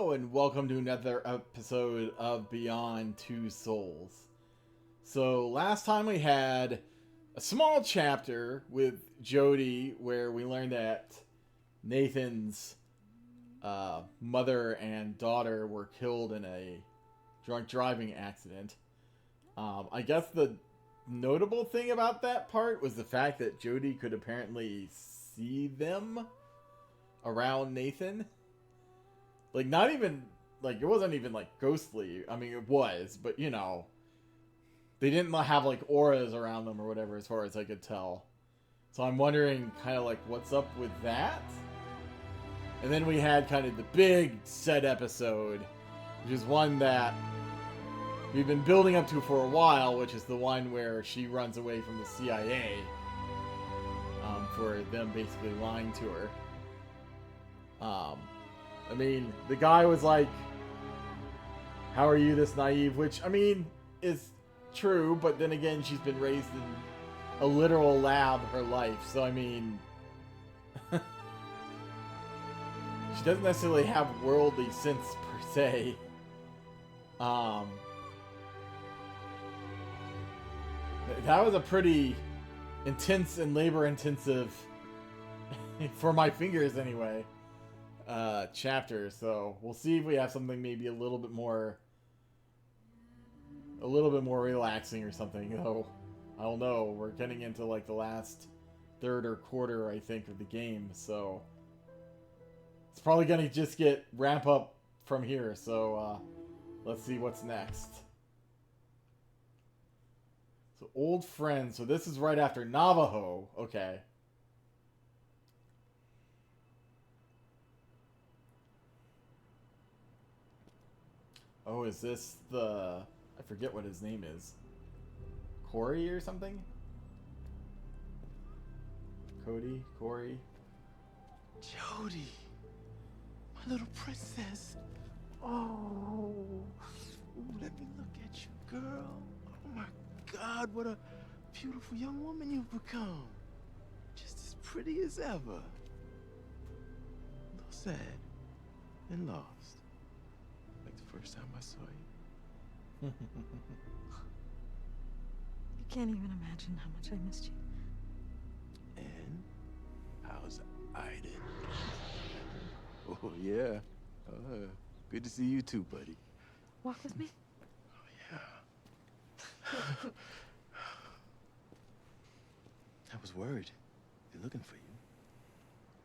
Hello, and welcome to another episode of Beyond Two Souls. So, last time we had a small chapter with Jody where we learned that Nathan's mother and daughter were killed in a drunk driving accident. I guess the notable thing about that part was the fact that Jody could apparently see them around Nathan. Like, not even, like, it wasn't even, like, ghostly. I mean, it was, but, you know, they didn't have, like, auras around them or whatever, as far as I could tell. So I'm wondering, kind of, like, what's up with that? And then we had kind of the big set episode, which is one that we've been building up to for a while, which is the one where she runs away from the CIA for them basically lying to her. I mean, the guy was like, how are you this naive? Which, I mean, is true, but then again, she's been raised in a literal lab her life, so I mean, she doesn't necessarily have worldly sense per se. That was a pretty intense and labor-intensive, for my fingers anyway, chapter, so we'll see if we have something maybe a little bit more relaxing or something. Though I don't know, we're getting into like the last third or quarter, I think, of the game, so it's probably gonna just get ramp up from here. So let's see what's next. So old friends. So this is right after Navajo. Okay. Oh, is this the... I forget what his name is. Corey or something? Cody? Corey? Jody, my little princess. Oh, ooh, let me look at you, girl. Oh my God, what a beautiful young woman you've become. Just as pretty as ever. A little sad and lost. Like the first time I saw you. You can't even imagine how much I missed you. And how's Aiden? Oh, yeah. Good to see you too, buddy. Walk with me? Oh, yeah. I was worried. They're looking for you.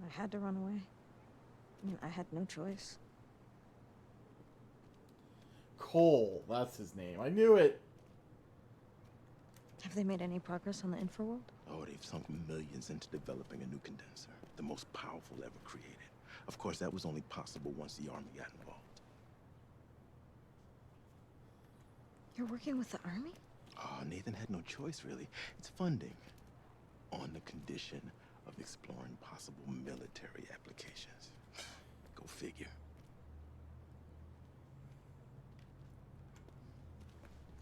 I had to run away. I mean, I had no choice. Cole, that's his name. I knew it. Have they made any progress on the Infraworld? Oh, they've sunk millions into developing a new condenser, the most powerful ever created. Of course, that was only possible once the Army got involved. You're working with the Army? Oh, Nathan had no choice, really. It's funding. On the condition of exploring possible military applications. Go figure.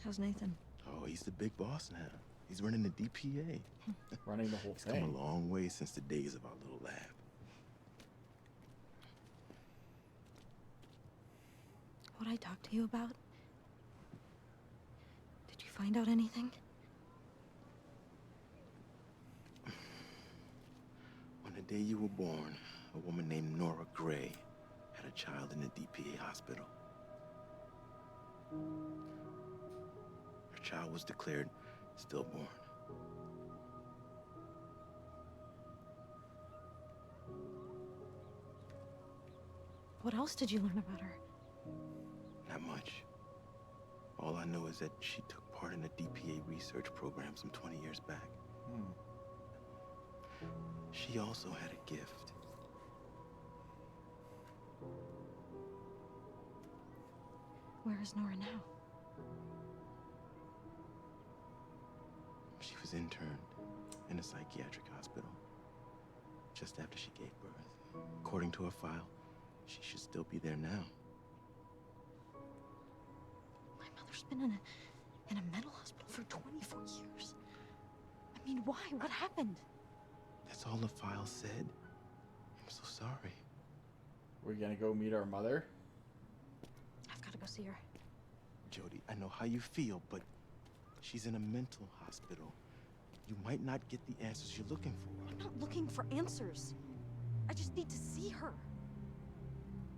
How's Nathan? Oh, he's the big boss now. He's running the DPA. Running the whole He's come thing. a long way since the days of our little lab. What I talked to you about? Did you find out anything? On the day you were born, a woman named Nora Gray had a child in the DPA hospital. Her child was declared stillborn. What else did you learn about her? Not much. All I know is that she took part in a DPA research program some 20 years back. She also had a gift. Where is Nora now? She was interned in a psychiatric hospital just after she gave birth. According to her file, she should still be there now. My mother's been in a mental hospital for 24 years. I mean, why? What happened? That's all the file said. I'm so sorry. We're gonna go meet our mother. go see her. Jody, I know how you feel, but she's in a mental hospital. You might not get the answers you're looking for. I'm not looking for answers. I just need to see her.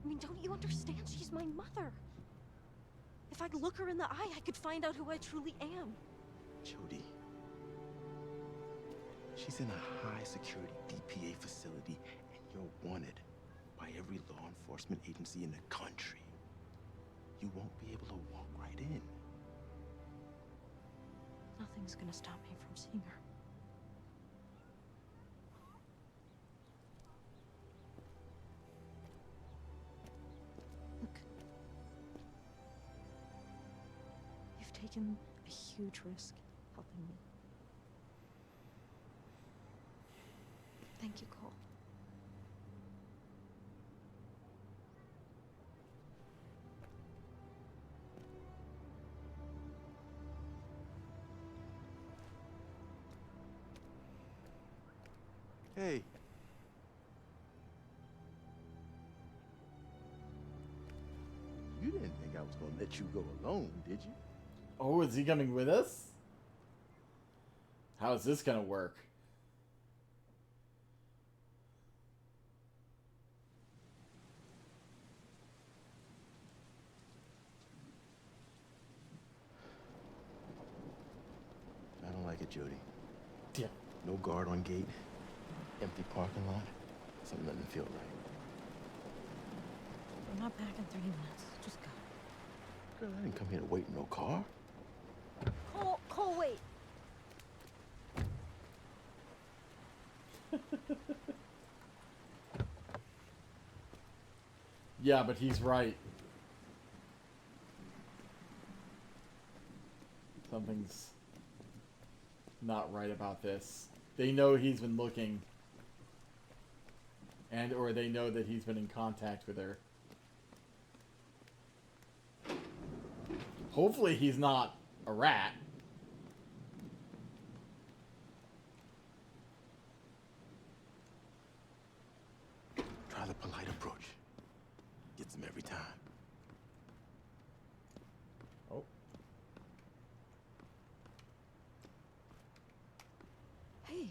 I mean, don't you understand? She's my mother. If I look her in the eye, I could find out who I truly am. Jody, she's in a high-security DPA facility, and you're wanted by every law enforcement agency in the country. You won't be able to walk right in. Nothing's gonna stop me from seeing her. Look. You've taken a huge risk helping me. Thank you, Cole. Hey. You didn't think I was gonna let you go alone, did you? Oh, is he coming with us? How is this gonna work? I don't like it, Jody. Yeah. No guard on gate, empty parking lot. Something doesn't feel right. I'm not back in 30 minutes. Just go. Girl, I didn't come here to wait in no car. Cole, wait. Yeah, but he's right. Something's not right about this. They know he's been looking. And or they know that he's been in contact with her. Hopefully he's not a rat. Try the polite approach. Gets them every time. Oh. Hey,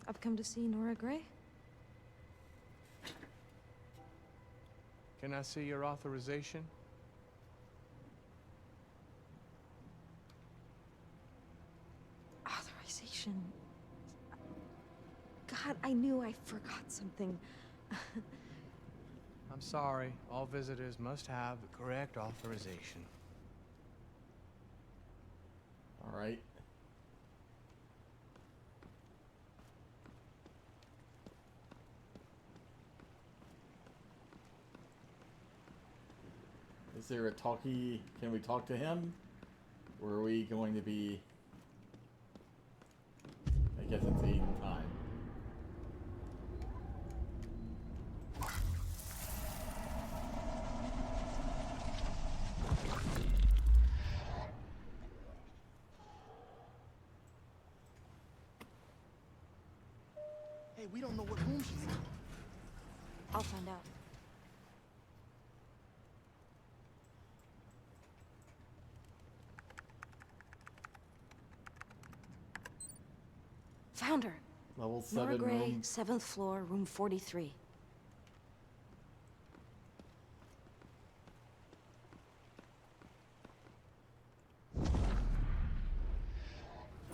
I've come to see Nora Gray. Can I see your authorization? Authorization. God, I knew I forgot something. I'm sorry. All visitors must have the correct authorization. All right. Is there a talkie? Can we talk to him? Or are we going to be... I guess it's eating time. Hey, we don't know what room she's in. I'll find out. Found her. Level Nora 7 Gray, room. 7th floor, room 43.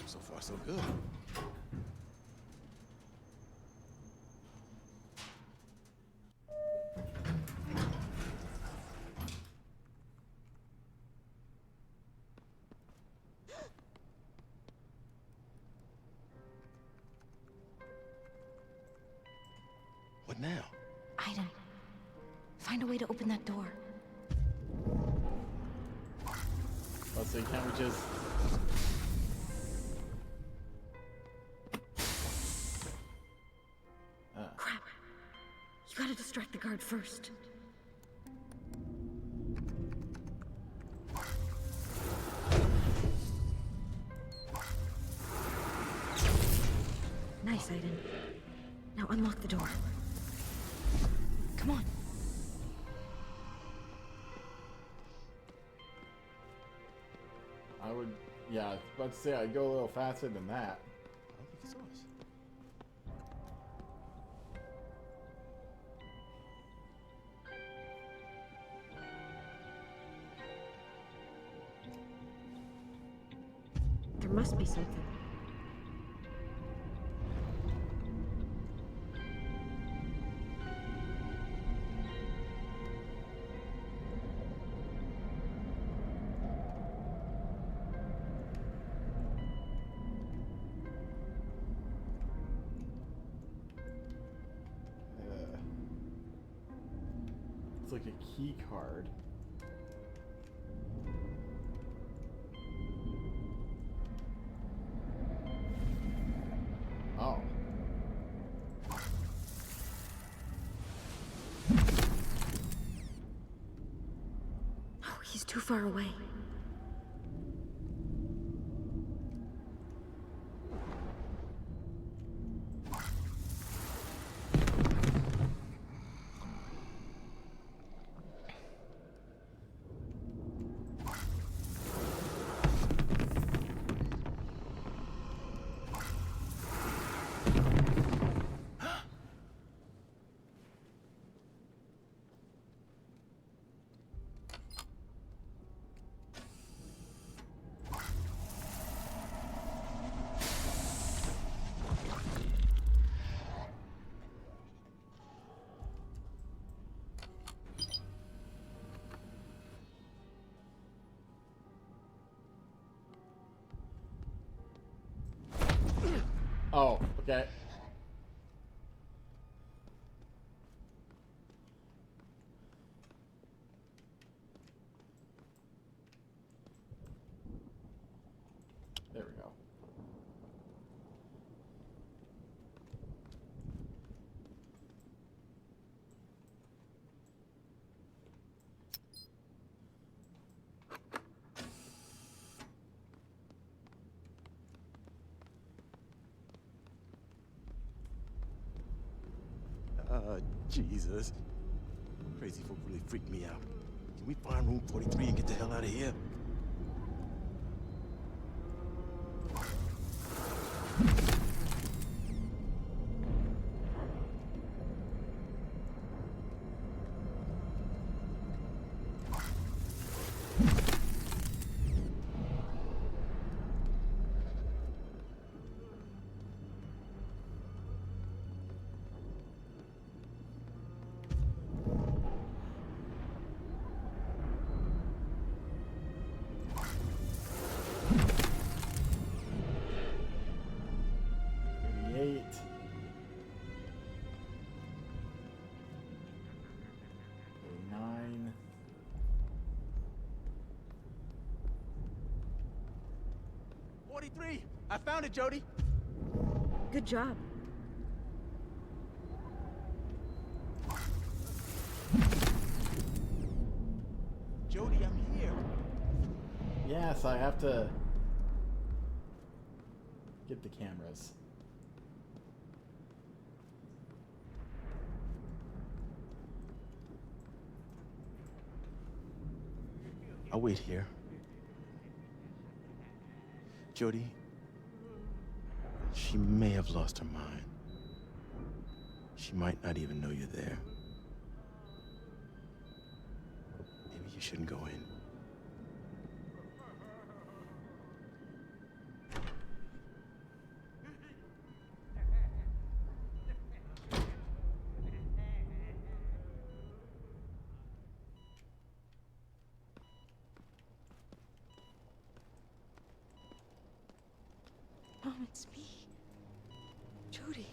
So far, so good. What now? Aiden, find a way to open that door. Let's see, can't we just... Crap. You gotta distract the guard first. Nice, Aiden. Now unlock the door. Come on. Yeah, I was about to say I'd go a little faster than that. I don't think it's ours. There must be something. It's like a key card. Oh. Oh, he's too far away. Oh, okay. There we go. Jesus. Crazy folk really freaked me out. Can we find room 43 and get the hell out of here? I found it, Jody. Good job. Jody, I'm here. Yes, I have to get the cameras. I'll wait here. Jody, she may have lost her mind. She might not even know you're there. Maybe you shouldn't go in. Mom, it's me. Jody.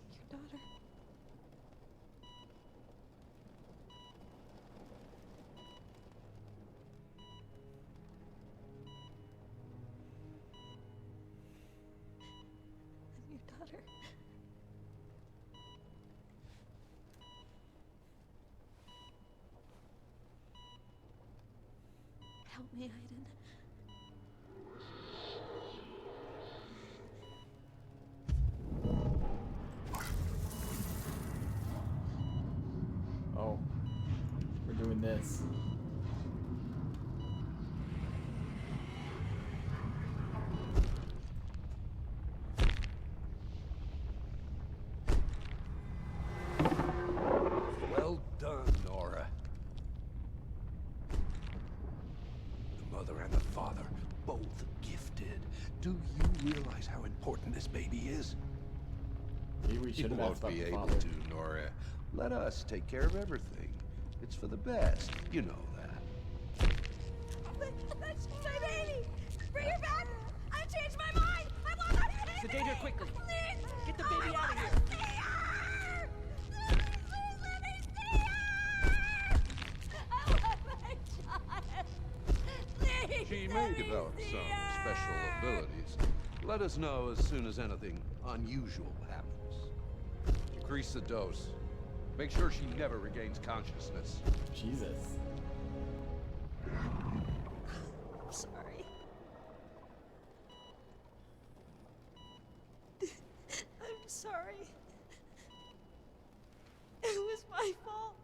Your daughter. Your daughter. me, Aiden. Oh, we're doing this. Well done, Nora. The mother and the father, both gifted. Do you realize how important this baby is? Maybe we should You have won't asked about be the able father. to, Nora. Let us take care of everything. It's for the best. You know that. That's my baby! Bring her back! I changed my mind! I want my baby! Sedate her quickly. Please! Get the baby out of here. See her! Please let me see her! I want my child! Please She let may me develop see some her! special abilities. Let us know as soon as anything unusual happens. Decrease the dose. Make sure she never regains consciousness. Jesus. I'm sorry. I'm sorry. It was my fault.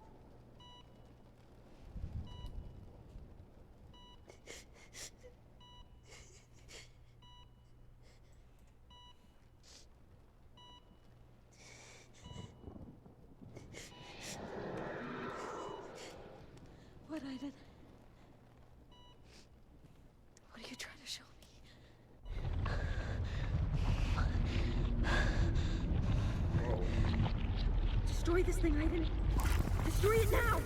What, Aiden? What are you trying to show me? Destroy this thing, Aiden. Destroy it now!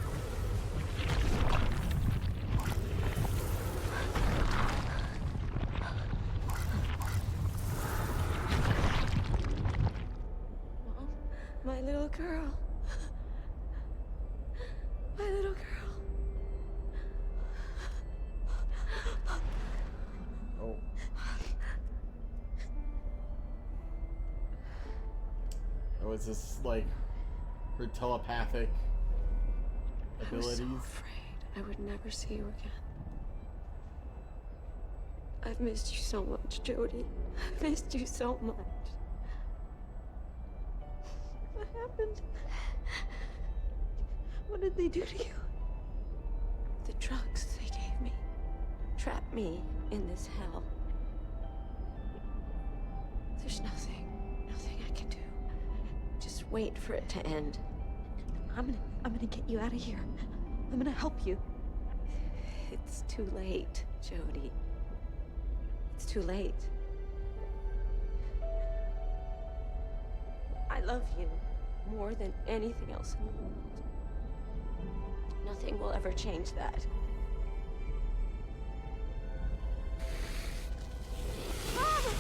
Mom, my little girl. My little girl. Oh. Oh, is this like her telepathic I was so abilities? afraid I would never see you again. I've missed you so much, Jody. I've missed you so much. What happened? What did they do to you? The drugs they gave me trapped me in this hell. There's nothing I can do. Just wait for it to end. I'm gonna get you out of here. I'm gonna help you. It's too late, Jody. It's too late. I love you more than anything else in the world. Nothing will ever change that. Ah!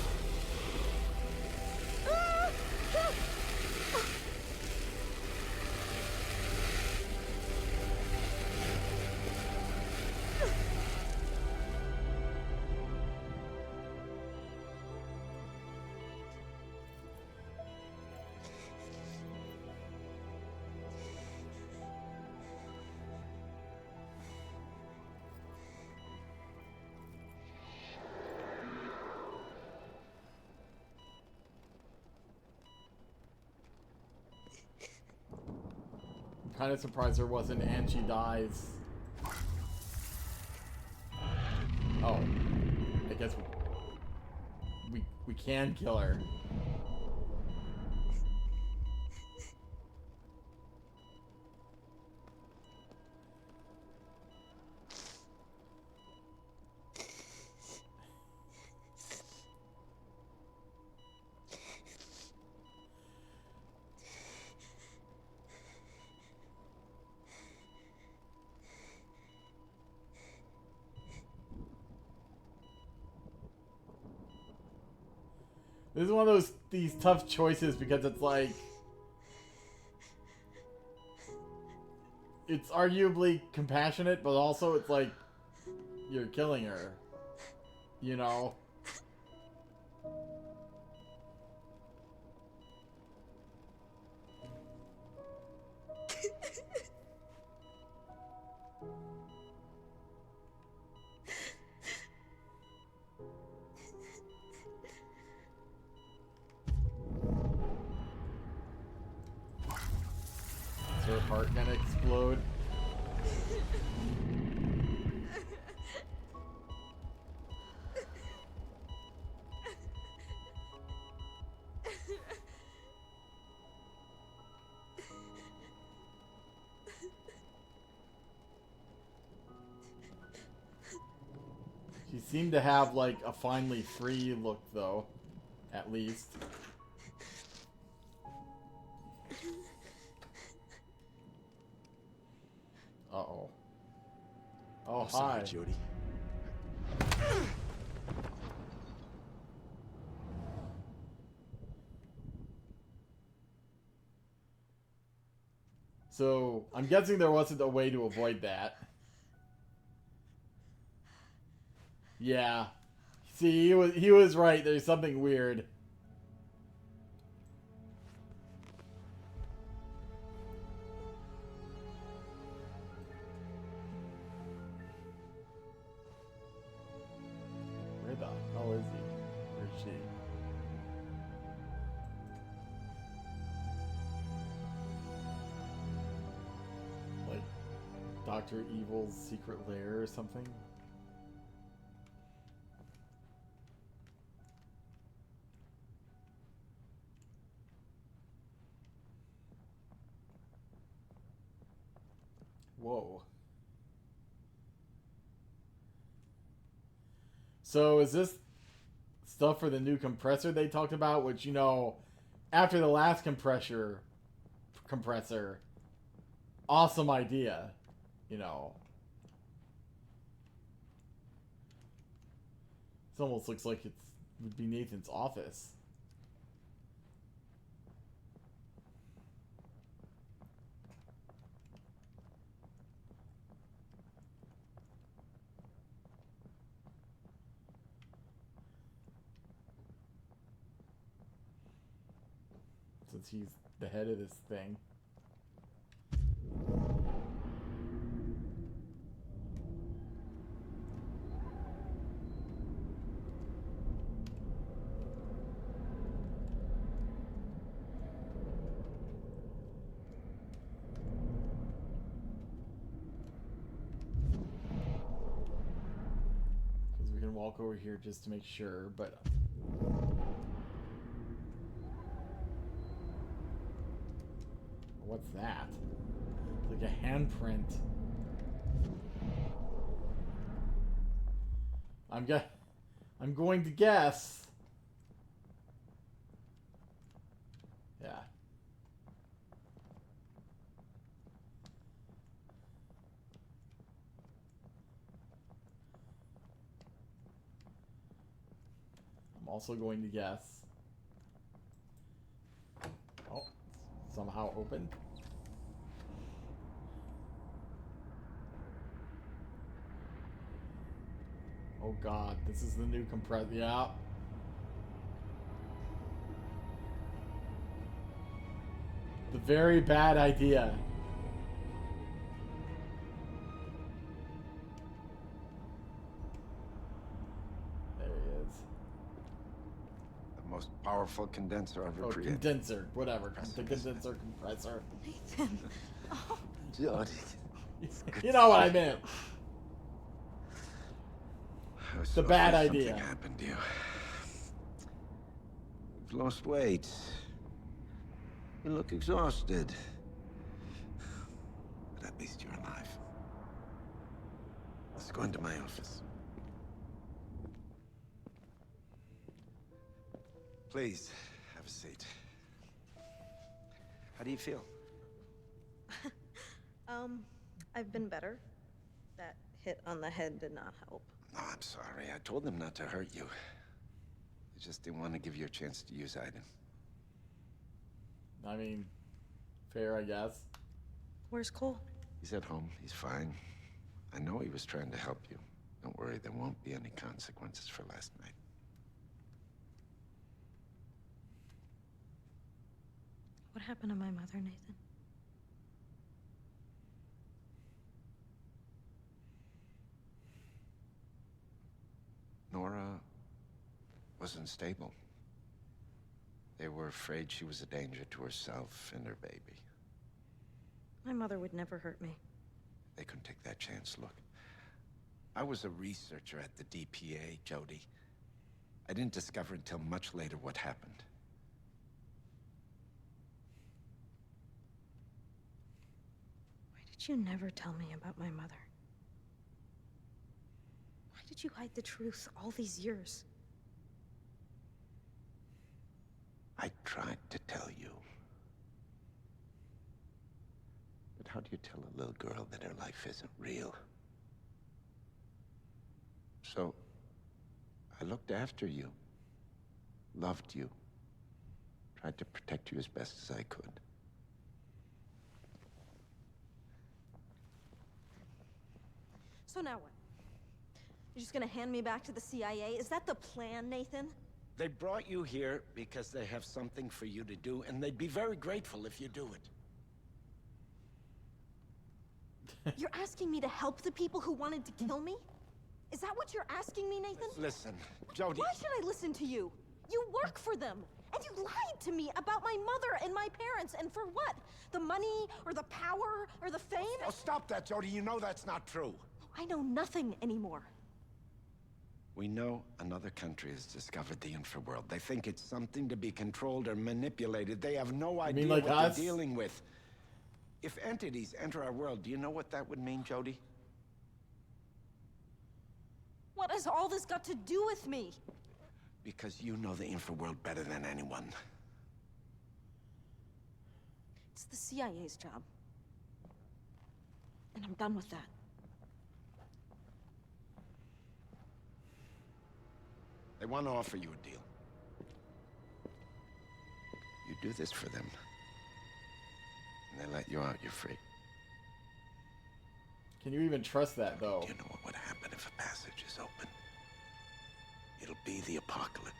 Ah! Ah! I'm kind of surprised there wasn't and she dies. Oh. I guess we can kill her. This is one of these tough choices because it's like it's arguably compassionate, but also it's like you're killing her. You know? heart gonna explode. She seemed to have, like, a finally free look, though. At least. Uh-oh. Oh, I'm sorry, hi. Jody. So, I'm guessing there wasn't a way to avoid that. Yeah. See, he was right. There's something weird. Where the hell is he? Or is she? Like Dr. Evil's secret lair or something? Whoa. So is this stuff for the new compressor they talked about? Which, you know, after the last compressor, awesome idea, you know. This almost looks like it would be Nathan's office. Since he's the head of this thing. Because we can walk over here just to make sure, but... What's that? It's like a handprint. I'm going to guess. Yeah. I'm also going to guess. Oh, somehow open. Oh god, this is the new compressor. Yeah. The very bad idea. There he is. The most powerful condenser ever Oh, created. condenser, whatever. The condenser compressor. Nathan. Oh, Jody. You know what I meant. I was The so bad afraid idea. Something happened to you. You've lost weight. You look exhausted. But at least you're alive. Let's go into my office. Please, have a seat. How do you feel? I've been better. That hit on the head did not help. No, I'm sorry. I told them not to hurt you. I just didn't want to give you a chance to use Aiden. I mean, fair, I guess. Where's Cole? He's at home. He's fine. I know he was trying to help you. Don't worry, there won't be any consequences for last night. What happened to my mother, Nathan? Nora wasn't stable. They were afraid she was a danger to herself and her baby. My mother would never hurt me. They couldn't take that chance. Look, I was a researcher at the DPA, Jody. I didn't discover until much later what happened. Why did you never tell me about my mother? Why did you hide the truth all these years? I tried to tell you. But how do you tell a little girl that her life isn't real? So, I looked after you, loved you, tried to protect you as best as I could. So now what? You're just gonna hand me back to the CIA? Is that the plan, Nathan? They brought you here because they have something for you to do, and they'd be very grateful if you do it. You're asking me to help the people who wanted to kill me? Is that what you're asking me, Nathan? Listen, Jody. Why should I listen to you? You work for them, and you lied to me about my mother and my parents, and for what? The money, or the power, or the fame? Oh, stop that, Jody. You know that's not true. I know nothing anymore. We know another country has discovered the infraworld. They think it's something to be controlled or manipulated. They have no idea like what us? they're dealing with. If entities enter our world, do you know what that would mean, Jody? What has all this got to do with me? Because you know the infraworld better than anyone. It's the CIA's job. And I'm done with that. They want to offer you a deal. You do this for them, and they let you out, you're free. Can you even trust that, though? Do you know what would happen if a passage is open? It'll be the apocalypse.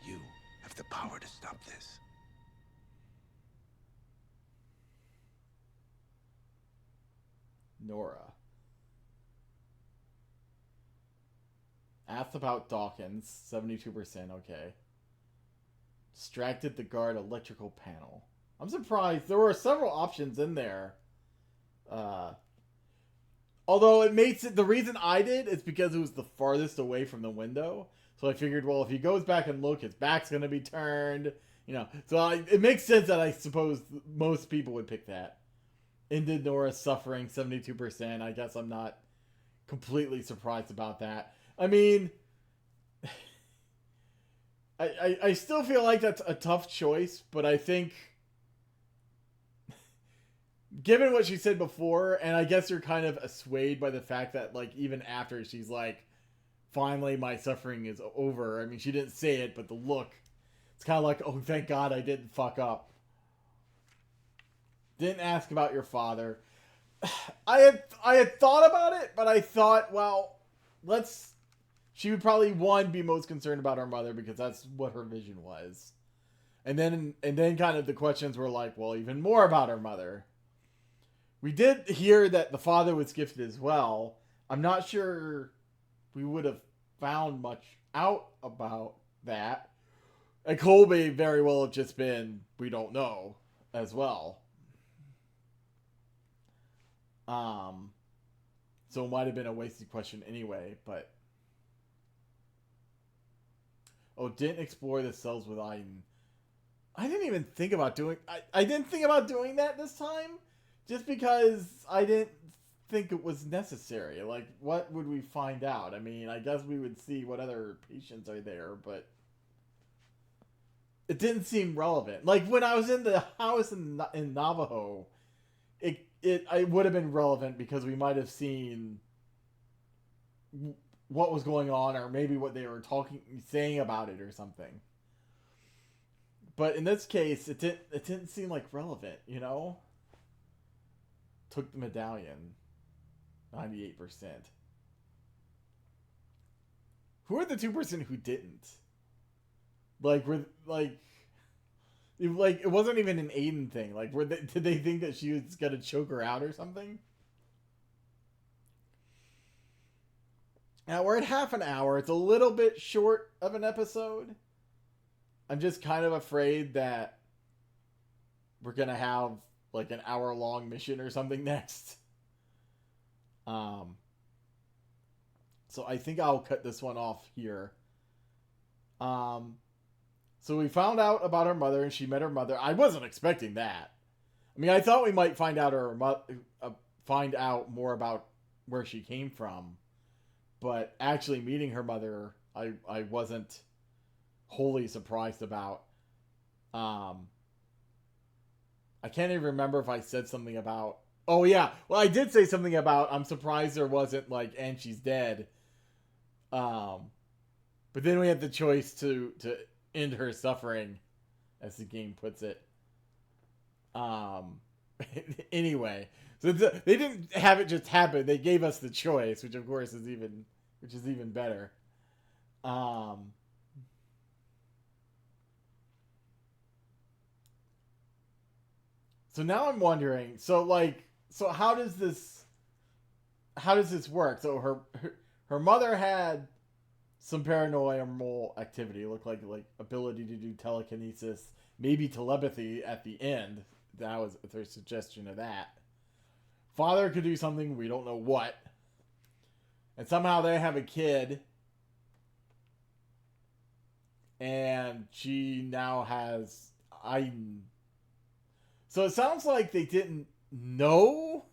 You have the power to stop this. Nora. Asked about Dawkins, 72%, okay. Distracted the guard electrical panel. I'm surprised. There were several options in there. Although it makes it, the reason I did is because it was the farthest away from the window. So I figured, well, if he goes back and look, his back's going to be turned. You know, so it makes sense that I suppose most people would pick that. Ended Nora's suffering, 72%. I guess I'm not completely surprised about that. I mean, I still feel like that's a tough choice, but I think, given what she said before, and I guess you're kind of swayed by the fact that, like, even after she's like, finally my suffering is over. I mean, she didn't say it, but the look, it's kind of like, oh, thank God I didn't fuck up. Didn't ask about your father. I had thought about it, but I thought, well, she would probably, one, be most concerned about her mother because that's what her vision was. And then kind of the questions were like, well, even more about her mother. We did hear that the father was gifted as well. I'm not sure we would have found much out about that. And Cole may very well have just been, we don't know, as well. So it might have been a wasted question anyway, but... Oh, didn't explore the cells with Aiden. I didn't even think about doing... I didn't think about doing that this time, just because I didn't think it was necessary. Like, what would we find out? I mean, I guess we would see what other patients are there, but... It didn't seem relevant. Like, when I was in the house in Navajo, it would have been relevant because we might have seen what was going on, or maybe what they were saying about it or something. But in this case, it didn't seem like relevant, you know? Took the medallion. 98%. Who are the 2% who didn't? It wasn't even an Aiden thing. Like, did they think that she was gonna choke her out or something? Now, we're at half an hour. It's a little bit short of an episode. I'm just kind of afraid that we're gonna have like an hour-long mission or something next. So I think I'll cut this one off here. So we found out about her mother, and she met her mother. I wasn't expecting that. I mean, I thought we might find out find out more about where she came from, but actually meeting her mother, I wasn't wholly surprised about. I can't even remember if I said something about. Oh yeah, well I did say something about I'm surprised there wasn't like and she's dead. But then we had the choice to end her suffering, as the game puts it. Anyway, so they didn't have it just happen. They gave us the choice, which of course is even better. So now I'm wondering. So how does this work? So her mother had some paranormal activity. It looked like ability to do telekinesis, maybe telepathy at the end. That was their suggestion of that. Father could do something, we don't know what. And somehow they have a kid. And she now has Aiden. So it sounds like they didn't know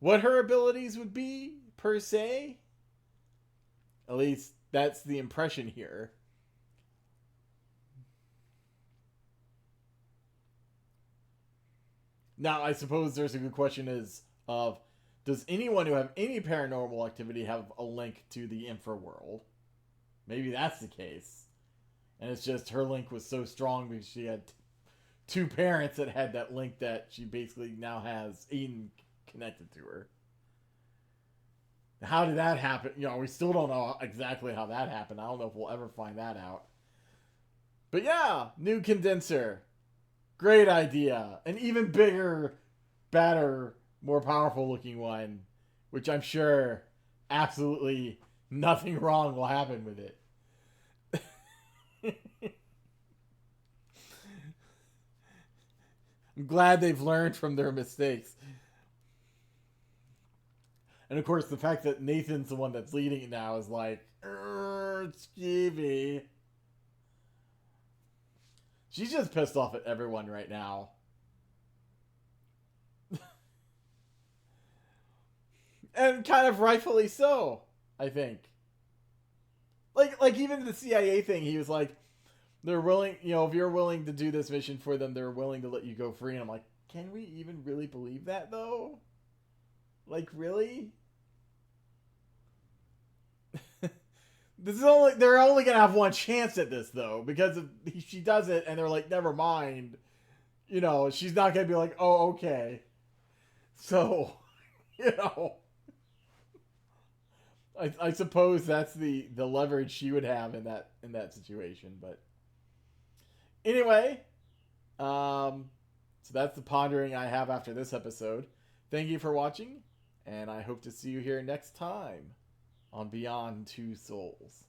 what her abilities would be, per se. At least that's the impression here. Now, I suppose there's a good question of, does anyone who have any paranormal activity have a link to the Infraworld? Maybe that's the case. And it's just her link was so strong because she had two parents that had that link that she basically now has Aiden connected to her. How did that happen? You know, we still don't know exactly how that happened. I don't know if we'll ever find that out. But yeah, new condenser. Great idea. An even bigger, better, more powerful looking one. Which I'm sure absolutely nothing wrong will happen with it. I'm glad they've learned from their mistakes. And of course, the fact that Nathan's the one that's leading it now is like, Stevie. She's just pissed off at everyone right now. And kind of rightfully so, I think. Like even the CIA thing, he was like, they're willing, you know, if you're willing to do this mission for them, they're willing to let you go free. And I'm like, can we even really believe that, though? Like, really? They're only gonna have one chance at this, though, because if she does it and they're like, never mind, you know, she's not gonna be like, oh, okay. So, you know, I suppose that's the leverage she would have in that situation. But anyway, so that's the pondering I have after this episode. Thank you for watching, and I hope to see you here next time on Beyond Two Souls.